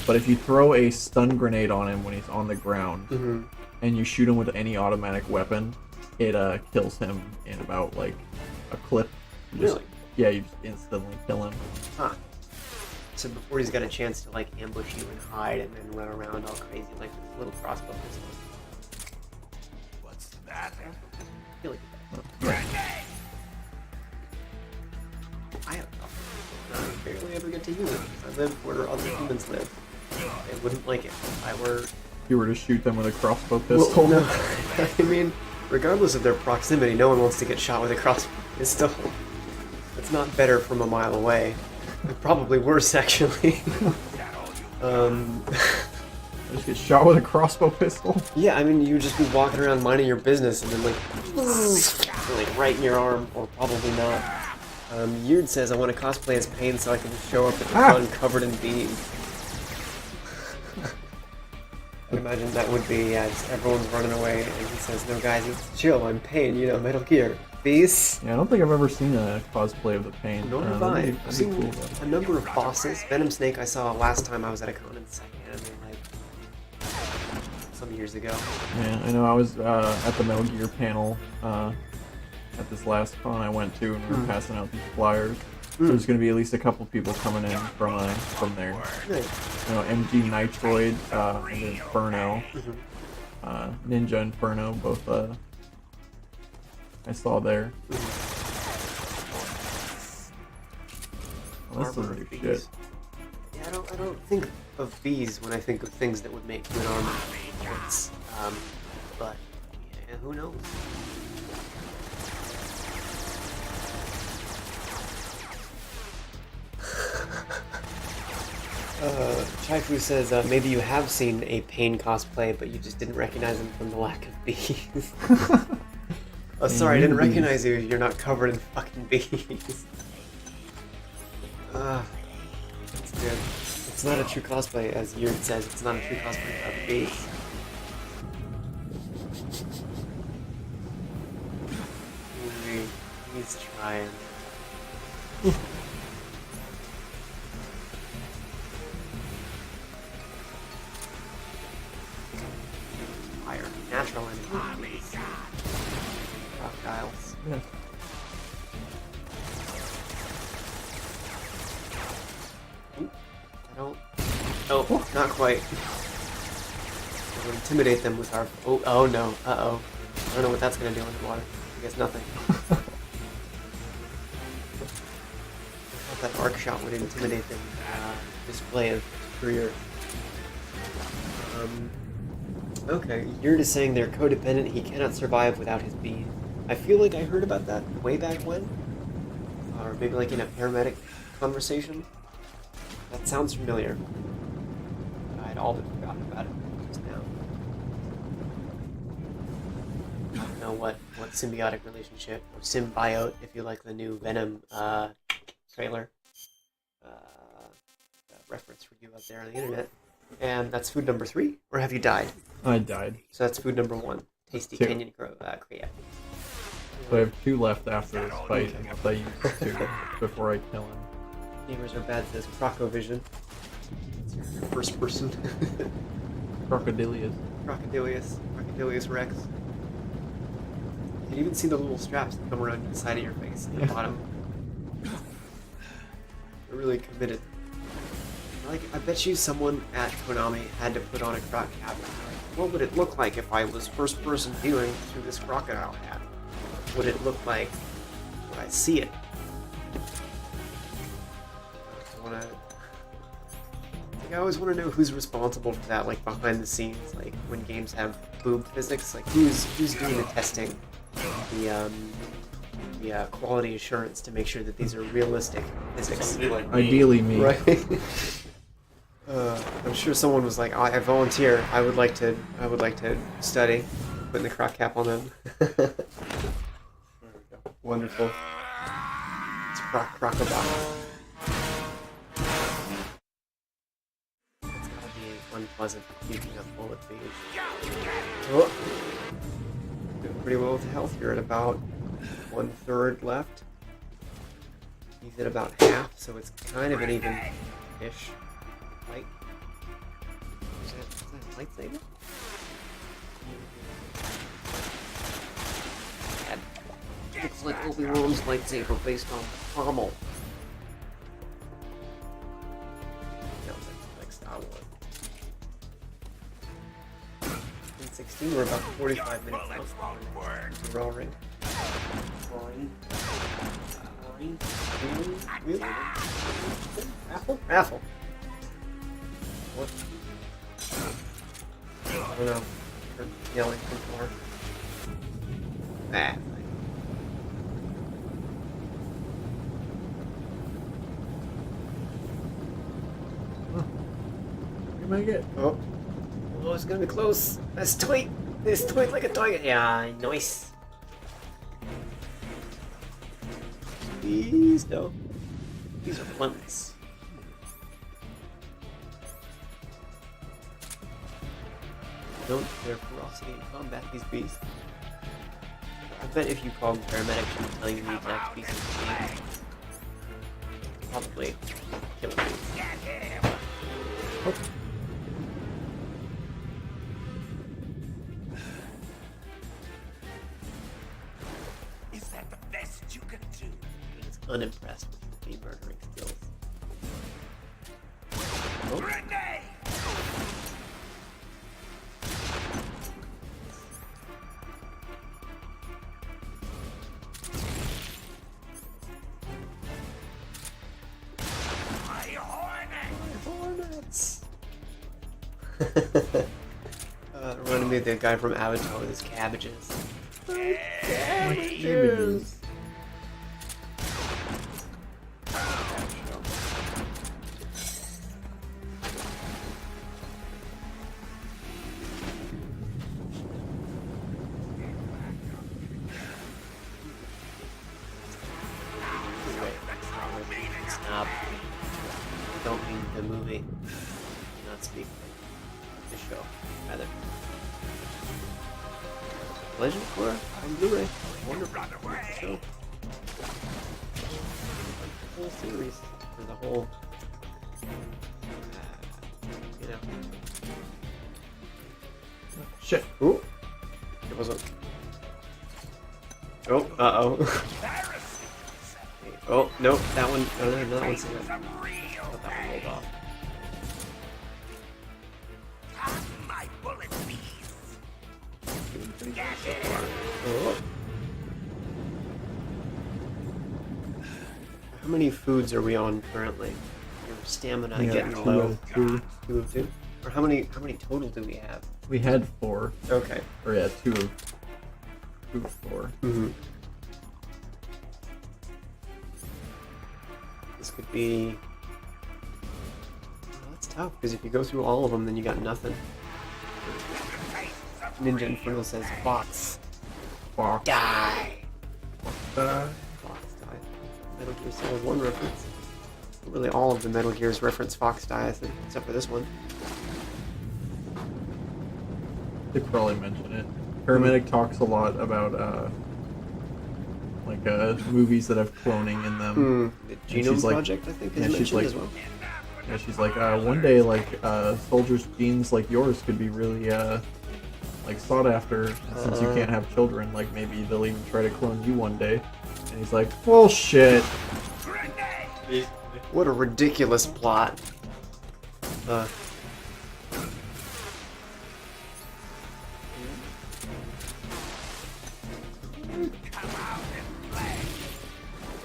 but if you throw a stun grenade on him when he's on the ground, and you shoot him with any automatic weapon, it kills him in about like a clip. Really? Yeah, you just instantly kill him. Huh. So before he's got a chance to like ambush you and hide and then run around all crazy like this little crossbow pistol. What's that? I feel like I barely ever get to use it. I live where other humans live. They wouldn't like it if I were... You were to shoot them with a crossbow pistol? Well, no, I mean, regardless of their proximity, no one wants to get shot with a crossbow pistol. It's not better from a mile away. Probably worse, actually. Just get shot with a crossbow pistol? Yeah, I mean, you would just be walking around minding your business and then, like right in your arm, or probably not. Yurd says, I want to cosplay as Pain so I can show up at the fun covered in bees. I imagine that would be, just everyone's running away, and he says, no guys, it's chill, I'm Pain, you know, Metal Gear. Bees? Yeah, I don't think I've ever seen a cosplay of the Pain. Nor have I. That'd I've be seen cool, a number of bosses. Venom Snake I saw last time I was at a con in Saipan, like, some years ago. Yeah, I know I was at the Metal Gear panel at this last con I went to, and we were passing out these flyers. There's going to be at least a couple people coming in from there. Nice. You know, MG Nitroid and Inferno, Ninja Inferno, both I saw there. Well, this Armor is of new bees. shit. Yeah, I don't think of bees when I think of things that would make good armor. But yeah, who knows? Chaifu says maybe you have seen a Pain cosplay, but you just didn't recognize him from the lack of bees. Oh, sorry, I didn't recognize you. You're not covered in fucking bees. That's good. It's not a true cosplay, as Yurd says. It's not a true cosplay of bees. He's trying. Fire. Natural enemy. Crocodiles. Yeah. I don't... Oh, not quite. We'll intimidate them with our... Oh no. Uh-oh. I don't know what that's gonna do underwater. I guess nothing. I thought that arc shot would intimidate them. Display of superior. Okay, you're just saying they're codependent, he cannot survive without his bees. I feel like I heard about that way back when. Or maybe like in a paramedic conversation. That sounds familiar. I'd all but forgotten about it just now. I don't know what symbiotic relationship, or symbiote, if you like the new Venom trailer. Reference for you out there on the internet. And that's food number 3, or have you died? I died. So that's food number 1. Tasty 2. Canyon Creative. So I have 2 left after this fight, unless I use 2 before I kill him. Gamers are bad says Crocovision. It's your first person. Crocodilius. Crocodilius Rex. You can even see the little straps that come around the side of your face at the bottom. They're really committed. Like, I bet you someone at Konami had to put on a croc cap. What would it look like if I was first person viewing through this crocodile hat? Would it look like, would I see it? I always want to know who's responsible for that, like behind the scenes, like when games have boob physics, like who's doing the testing, the quality assurance to make sure that these are realistic physics. Ideally me. Right. I'm sure someone was like, I volunteer. I would like to study, putting the croc cap on them. There we go. Wonderful. It's crocodile. It's gotta be unpleasant puking up bullet bees. Oh. Doing pretty well with health. You're at about 1/3 left. He's at about half, so it's kind of an even-ish fight. Is that a lightsaber? That looks like Obi-Wan's lightsaber based on caramel. No, that's like Star Wars. 16, we're about 45 minutes out. Raw ring. Really? Raffle? What? I don't know. They're yelling for more. Ah. You might get. Oh, it's gonna be close. That's tight. It's tight like a tiger. Yeah, nice. Please no. These are plants. Don't their ferocity in combat these beasts. I bet if you called paramedics, she would tell you the exact species of beast. Probably kill them. Oh. Is that the best you can do? He's unimpressed with the murdering skills. Oh. Grenade! My hornets! Reminded me of the guy from Avatar with his cabbages. Cabbages. Stop. Don't mean the movie. Do not speak the show, rather. Legend of Korra on Blu-ray. Wonderful show. The whole series. For the whole... you know. Shit. Ooh. It wasn't... Oh, uh-oh. Oh, nope, that one... Oh, no, that one's... I thought that one rolled off. My bullet beast! Doing pretty good so far. Oh. How many foods are we on currently? Your stamina We got getting 2 low. out of 2. 2 of 2? Or how many total do we have? We had 4. Okay. Or yeah, 2 of 4. Mm-hmm. This could be... Well, that's tough, because if you go through all of them, then you got nothing. Ninja Inferno says, Fox. Fox. Die! Uh, Fox die. Metal Gear Solid 1 reference. Really all of the Metal Gears reference Fox die, I think, except for this one. they probably mention it. Paramedic talks a lot about movies that have cloning in them. The And Genome she's like- Project, I think, is yeah, she's mentioned like- as well. Yeah, she's like, one day, soldiers' genes like yours could be really, sought after. And since you can't have children, like, maybe they'll even try to clone you one day. And he's like, bullshit! What a ridiculous plot.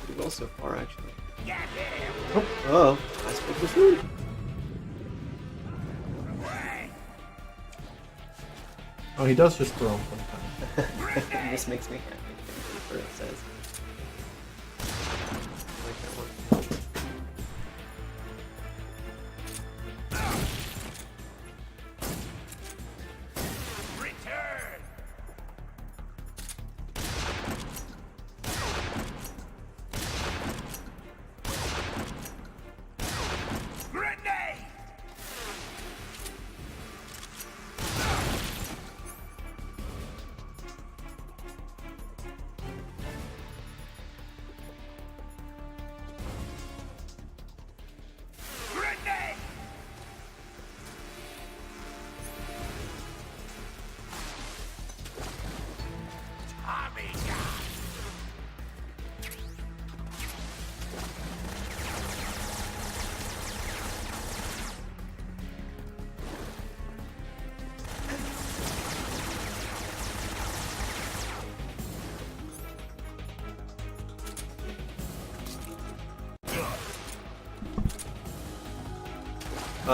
Pretty well so far, actually. Oh, I spoke the food. Oh, he does just throw them sometimes. This makes me happy. Whatever it says. I like that one. Return! Grenade!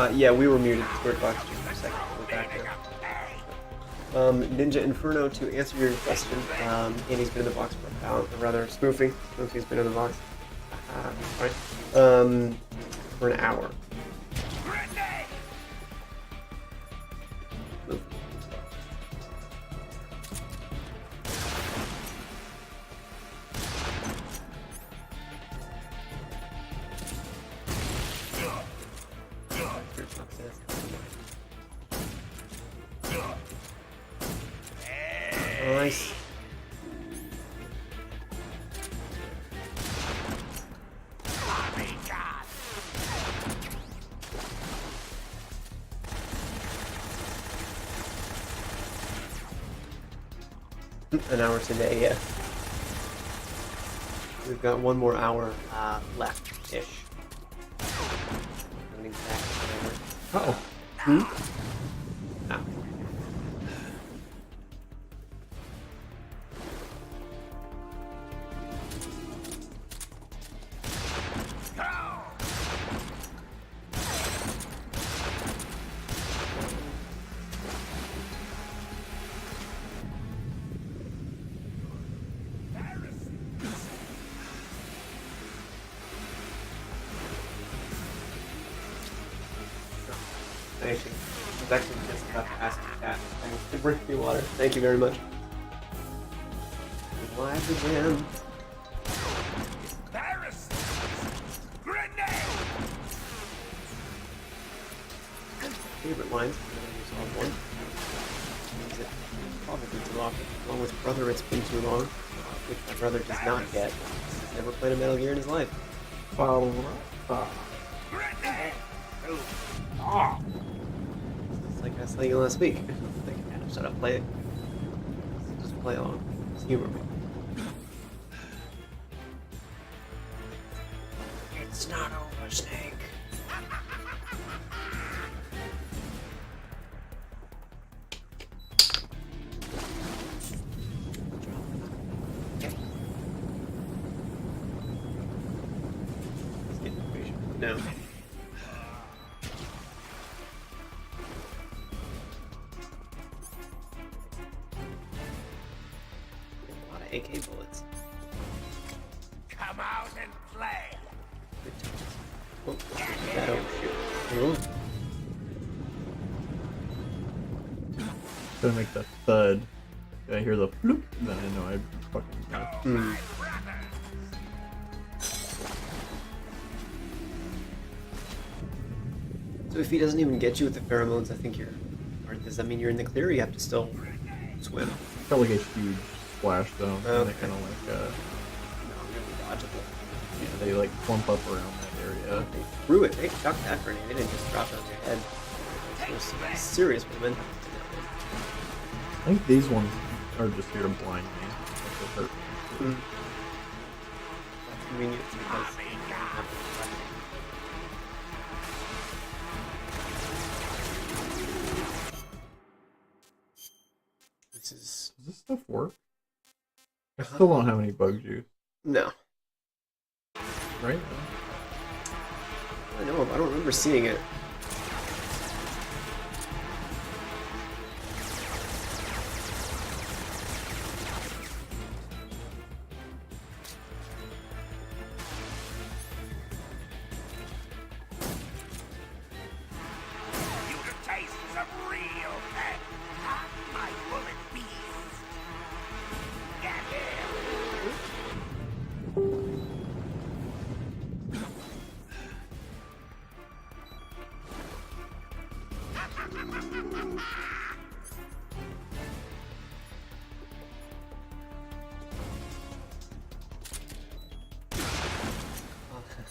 Yeah, we were muted. Squirt box just for a second. We're back now. Ninja Inferno, to answer your question, Andy's been in the box for about, or rather, Spoofy's been in the box. Right. For an hour. Move. Nice. An hour today, yeah. We've got one more hour left-ish. Uh-oh. Hmm? Ah. I was actually just about to ask you that. Thanks to bring me water. Thank you very much. Live again. Favorite lines. One. Is it probably too often. Along with Brother, it's been too long. Which my brother does not get. He's never played a Metal Gear in his life. It's like I was saying last week. Like, shut up, play it. Just play along. Just humor me. It's not over, Snake. Let's get impatient. No. AK bullets. Come out and play. Good touches. Oh, that overshoot. Gonna make the thud. I hear the bloop, then I know I fucking know. So if he doesn't even get you with the pheromones, I think you're... Or does that mean you're in the clear or you have to still swim? Felt like a huge splash though. And Okay. they kind of like, No, really dodgeable. yeah, they like clump up around that area. They threw it. They chucked that grenade. They didn't just drop it on your head. It was some serious momentum. I think these ones are just here to blind me. Like they hurt me. That's convenient because you don't have to protect it. This is... Does this stuff work? I still don't have any bug juice, No. right? I know, but I don't remember seeing it. You the taste of real pain. My bullet beast. Get here.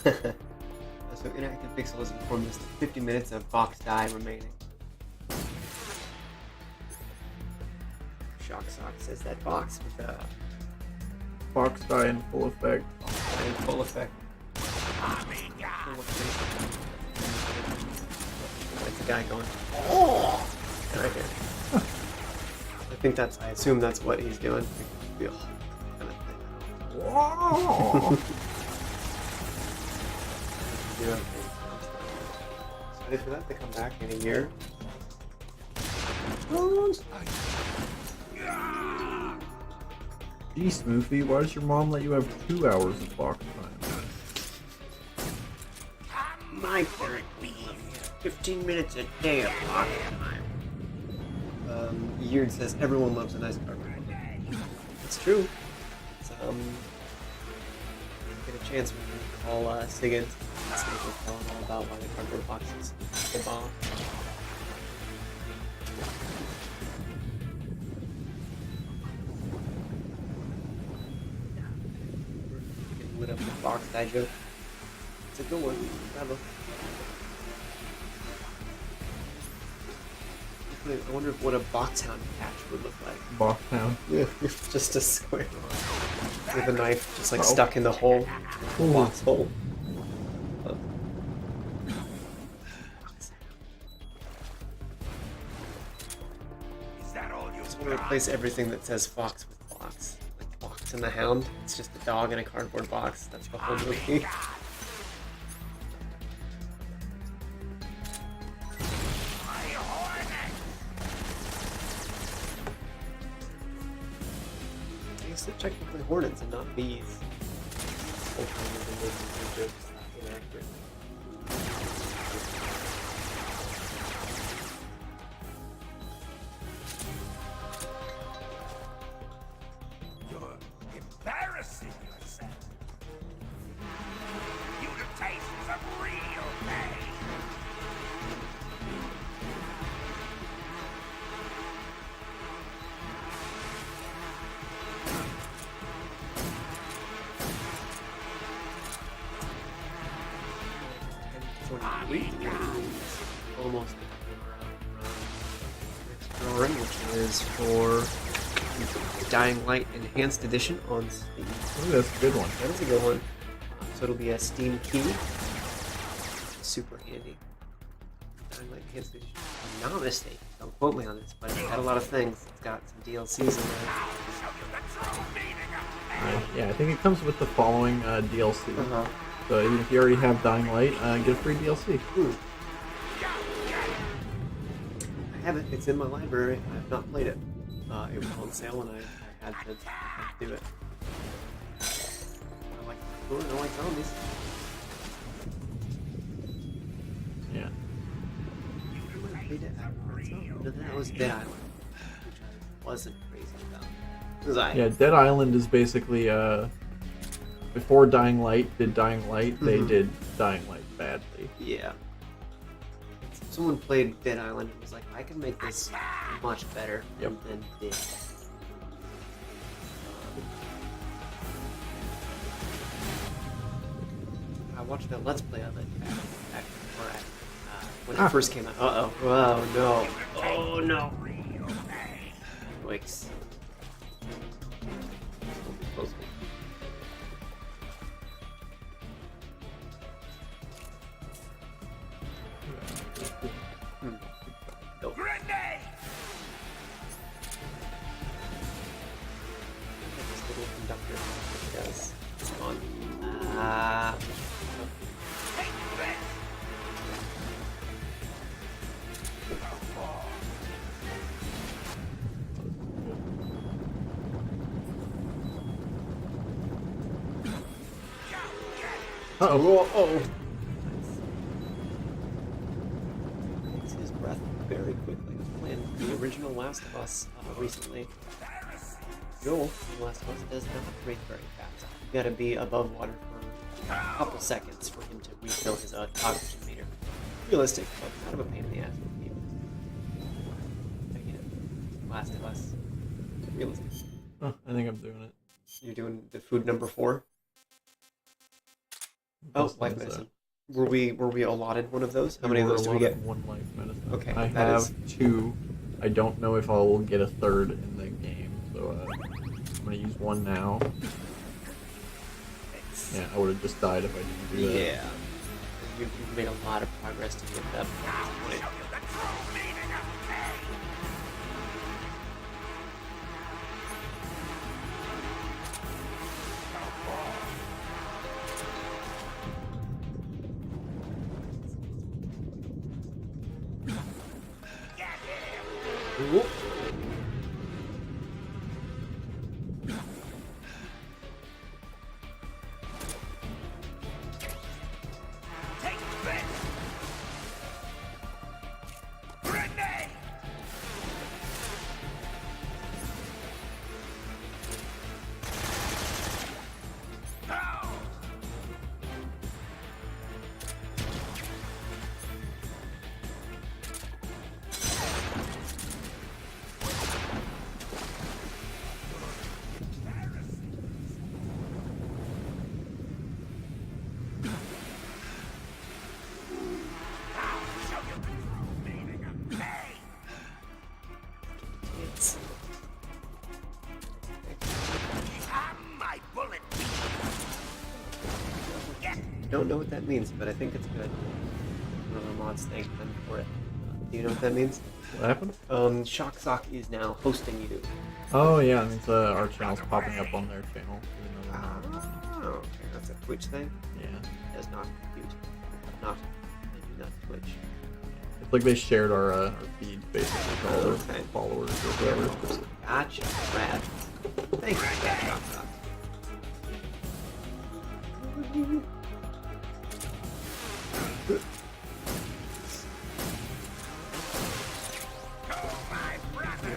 So Inactive Pixel has informed us that 50 minutes of box die remaining. Shock Sock says that box with Fox die in full effect. in full effect. Amiga. That's the guy going. Oh! Right here. I think that's. I assume that's what he's doing. Kind of thing. Whoa! Yeah. excited for that to come back in a year. Gee, Smoofy, why does your mom let you have 2 hours of box time? My parent me 15 minutes a day of box time. Yeard says everyone loves a nice carpet. It's true. It's, get a chance we can call Sigurd. Sigurd will tell him all about why the cardboard box is the bomb. Lit up the box die joke. It's a good one. Bravo. I wonder what a Boxhound patch would look like. Box town. Yeah, just a square with a knife, just like stuck in the hole, box hole. Is that all you I just want to replace everything that says Fox with Fox. Like Fox and the Hound. It's just a dog in a cardboard box. That's the whole movie. I guess they're technically hornets and not bees. Whole time we've been making some jokes inaccurate. You're embarrassing yourself. You the tastes of real pain. Almost next run, which is for Dying Light Enhanced Edition on Steam. Ooh, that's a good one. That is a good one. So it'll be a Steam key. Super handy. Dying Light Enhanced Edition. If I'm not mistaken. Don't quote me on this, but it's got a lot of things. It's got some DLCs in there. Yeah, I think it comes with the following DLC. So even if you already have Dying Light, get a free DLC. Ooh. I have it. It's in my library. I have not played it. It was on sale and I had to do it. I like the I like zombies. Yeah. I played it no, that was Dead Island, which I wasn't crazy about. Yeah, Dead Island is basically before Dying Light did Dying Light, they did Dying Light badly. Yeah. Someone played Dead Island and was like, I can make this much better, Yep. and then did. I watched a Let's Play of it when it first came out. Uh-oh. Oh, no. Oh, no. Yikes. Nope. Grenade! This little conductor does on. Take this! Oh. Takes his breath very quickly. Playing the original Last of Us recently. Joel in Last of Us does not breathe very fast. You gotta be above water for a couple seconds for him to refill his oxygen meter. Realistic, but kind of a pain in the ass for people. I get it. Last of Us. Realistic. Oh, I think I'm doing it. You're doing the food number 4? Oh, What life is that? medicine. Were we allotted one of those? How many of We're those did we get? allotted one life medicine. Okay, I that have is- 2. I don't know if I'll get a third in the game, so I'm gonna use one now. Yeah, I would have just died if I didn't do that. Yeah. You've made a lot of progress to get that point. Ooh. Take this! Grenade! Go! I'll show you the true meaning of pain! It's My bullet don't know what that means, but I think it's good. One of the mods thanked them for it. Do you know what that means? What happened? Shocksock is now hosting you. Oh yeah, it means our channel's popping up on their channel. Even though they're not. Oh, okay, that's a Twitch thing. Yeah. It does not compute. Not. I do not Twitch. It's like they shared our feed basically to all their Okay. followers or whatever. Gotcha, Brad. Thank you for that, Shocksock.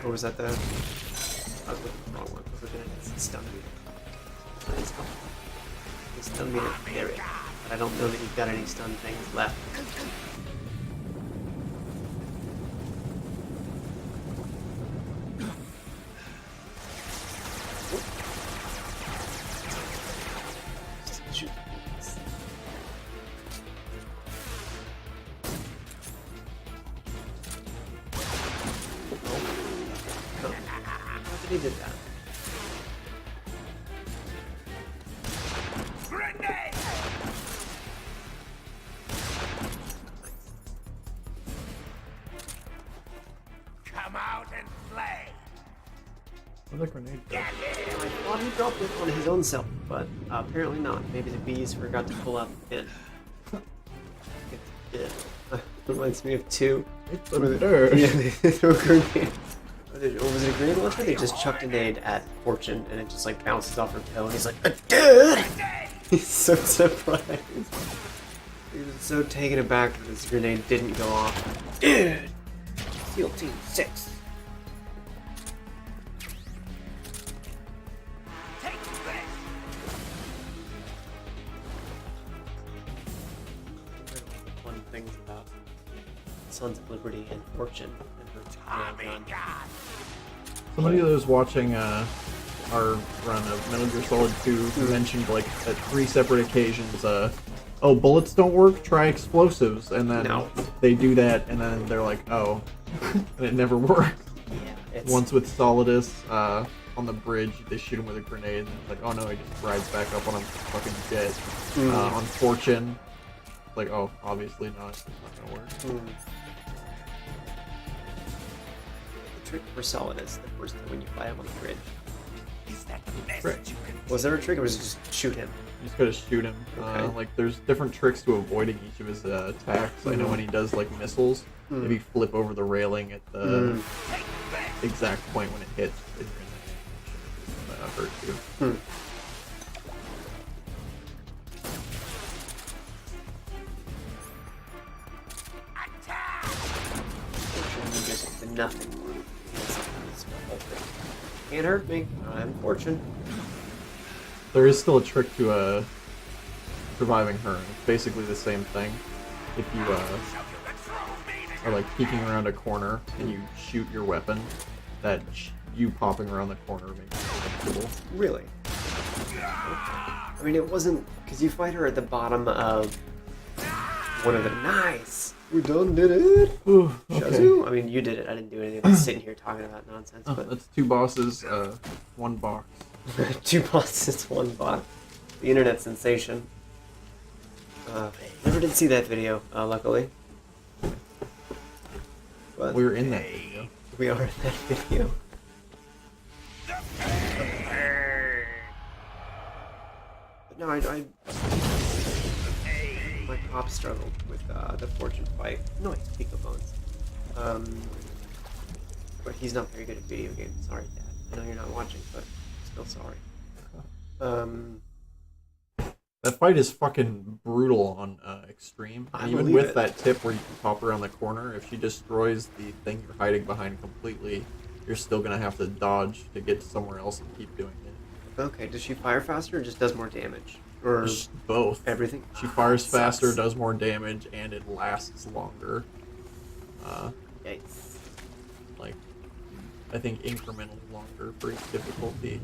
Or was that the... I was looking at the wrong one. I was looking at the stun meter. It's called the stun meter area. But I don't know that you've got any stun things left. Shoot. He did that. Grenade! Come out and play! Where's that grenade go? I thought he dropped it on his own self, but apparently not. Maybe the bees forgot to pull out the pin. Yeah. Reminds me of two. It's a nerd. Yeah, they throw a grenade. Or was it a grenade launcher? They just chucked a nade at Fortune and it just like bounces off her tail and he's like, dude! He's so surprised. He was so taken aback that this grenade didn't go off. Dude! SEAL Team 6. Take this! Fun things about Sons of Liberty and Fortune and her Tommy gun. God! Somebody that was watching our run of Metal Gear Solid 2 mentioned like at 3 separate occasions, oh, bullets don't work, try explosives, and then No. they do that, and then they're like, oh, and it never works. Yeah, it's... Once with Solidus, on the bridge, they shoot him with a grenade, and it's like, oh no, he just rides back up on a fucking jet. On Fortune, like, oh, obviously not, it's not gonna work. The trick for Solidus, the first time when you fight him on the bridge. Is that the best Right. you can Was there a trick or was it just shoot him? You just gotta shoot him. Okay. Like, there's different tricks to avoiding each of his attacks. I know when he does, like, missiles, maybe flip over the railing at the take this? exact point when it hits. It's gonna hurt you. Attack! Fortune just did nothing. It's the whole thing. Can't hurt me. I'm Fortune. There is still a trick to surviving her. It's basically the same thing. If you Show you the true meaning are like peeking around a corner and you shoot your weapon, that you popping around the corner makes it invincible. Really? I mean, it wasn't because you fight her at the bottom of one of the. Nice. We done did it. Ooh, okay. Shazoo. I mean, you did it. I didn't do anything. I'm sitting here talking about nonsense. Oh, But that's 2 bosses, 1 box. 2 bosses, 1 bot. The internet sensation. Never did see that video, luckily. But We were in that video. we are in that video. But no, my pop struggled with the Fortune fight. Nice, Pico Bones. But he's not very good at video games. Sorry, Dad. I know you're not watching, but still sorry. That fight is fucking brutal on Extreme. I And even believe with it. that tip where you can pop around the corner, if she destroys the thing you're hiding behind completely, you're still gonna have to dodge to get to somewhere else and keep doing it. Okay, does she fire faster or just does more damage? Or Both. everything? She fires that faster, sucks. does more damage, and it lasts longer. Yikes. Like, I think incrementally longer for each difficulty.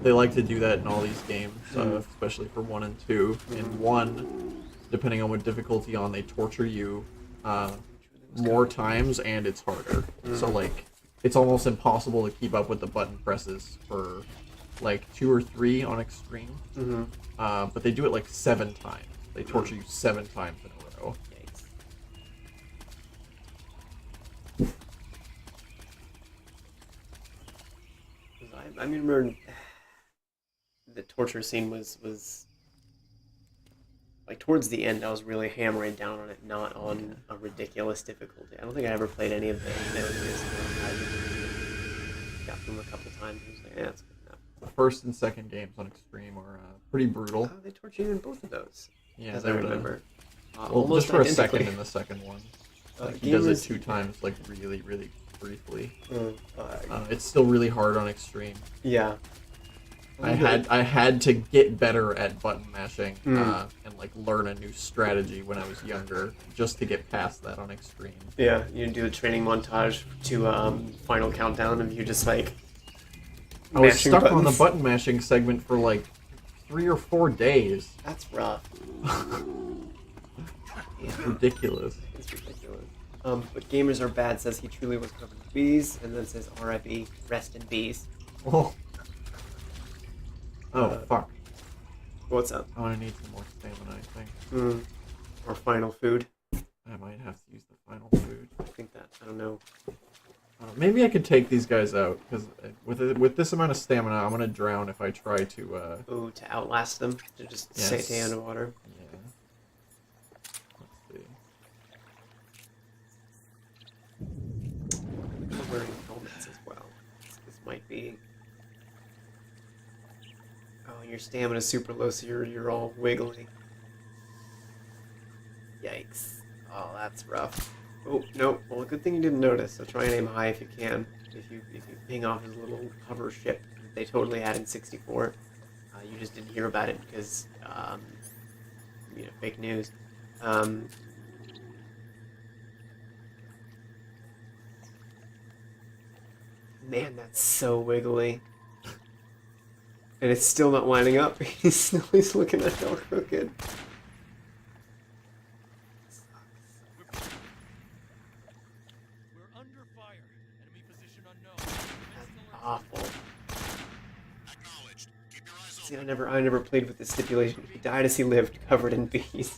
They like to do that in all these games, especially for 1 and 2. In 1, depending on what difficulty on, they torture you more times and it's harder. So like, it's almost impossible to keep up with the button presses for like 2 or 3 on Extreme. But they do it like 7 times. They torture you 7 times in a row. Yikes. I remember the torture scene was like towards the end. I was really hammering down on it, not on a ridiculous difficulty. I don't think I ever played any of the enemies. I got them a couple times. And was like, yeah, that's good enough. The first and second games on Extreme are pretty brutal. Oh, they torture you in both of those. Yeah, as I they're, remember. Well, Almost just for a identically. second in the second one. He does it 2 times, like really, really briefly. It's still really hard on Extreme. Yeah. I had to get better at button mashing and like learn a new strategy when I was younger, just to get past that on Extreme. Yeah, you do a training montage to Final Countdown of you just like I was mashing stuck on the buttons. button mashing segment for like 3 or 4 days. That's rough. Yeah, Ridiculous. it's ridiculous. But Gamers Are Bad says he truly was covered in bees, and then says R.I.P. Rest in bees. Oh, fuck. What's up? I'm gonna need some more stamina, I think. Or final food. I might have to use the final food. I think that. I don't know. Maybe I could take these guys out, because with this amount of stamina, I'm gonna drown if I try to, Oh, to outlast them? To just Yes. stay underwater? Yeah. Let's see. I'm wearing helmets as well. This might be... Oh, your stamina's super low, so you're all wiggly. Yikes. Oh, that's rough. Oh, no. Well, good thing you didn't notice, so try and aim high if you can. If you ping off his little hover ship that they totally had in 64. You just didn't hear about it because, fake news. Man, that's so wiggly. And it's still not lining up. He's looking at all crooked. We're under fire. Enemy position unknown. That's awful. Acknowledged. Keep your eyes See, I never played with the stipulation. He died as he lived, covered in bees. Unknown.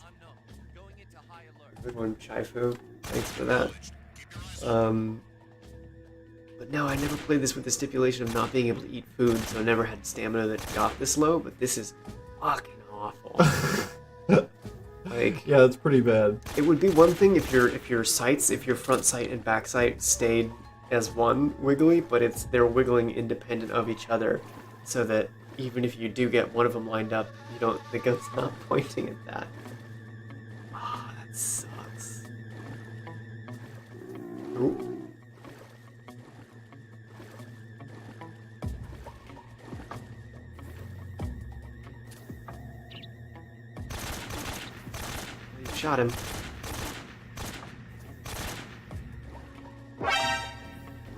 Going into high alert. Good one, Chaifu. Thanks for that. Keep your eyes But no, I never played this with the stipulation of not being able to eat food, so I never had stamina that got this low, but this is fucking awful. Like, Yeah, that's pretty bad. it would be one thing if your front sight and back sight stayed as one wiggly, but they're wiggling independent of each other, so that even if you do get one of them lined up, the gun's not pointing at that. Ah, that sucks. Ooh. You shot him.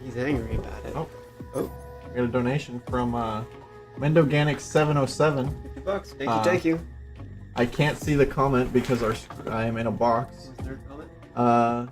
He's angry about it. Oh, Oh, I got a donation from Mendoganic707. $50. Thank you, Uh, thank you. I can't see the comment because I am in a box. Was there a comment?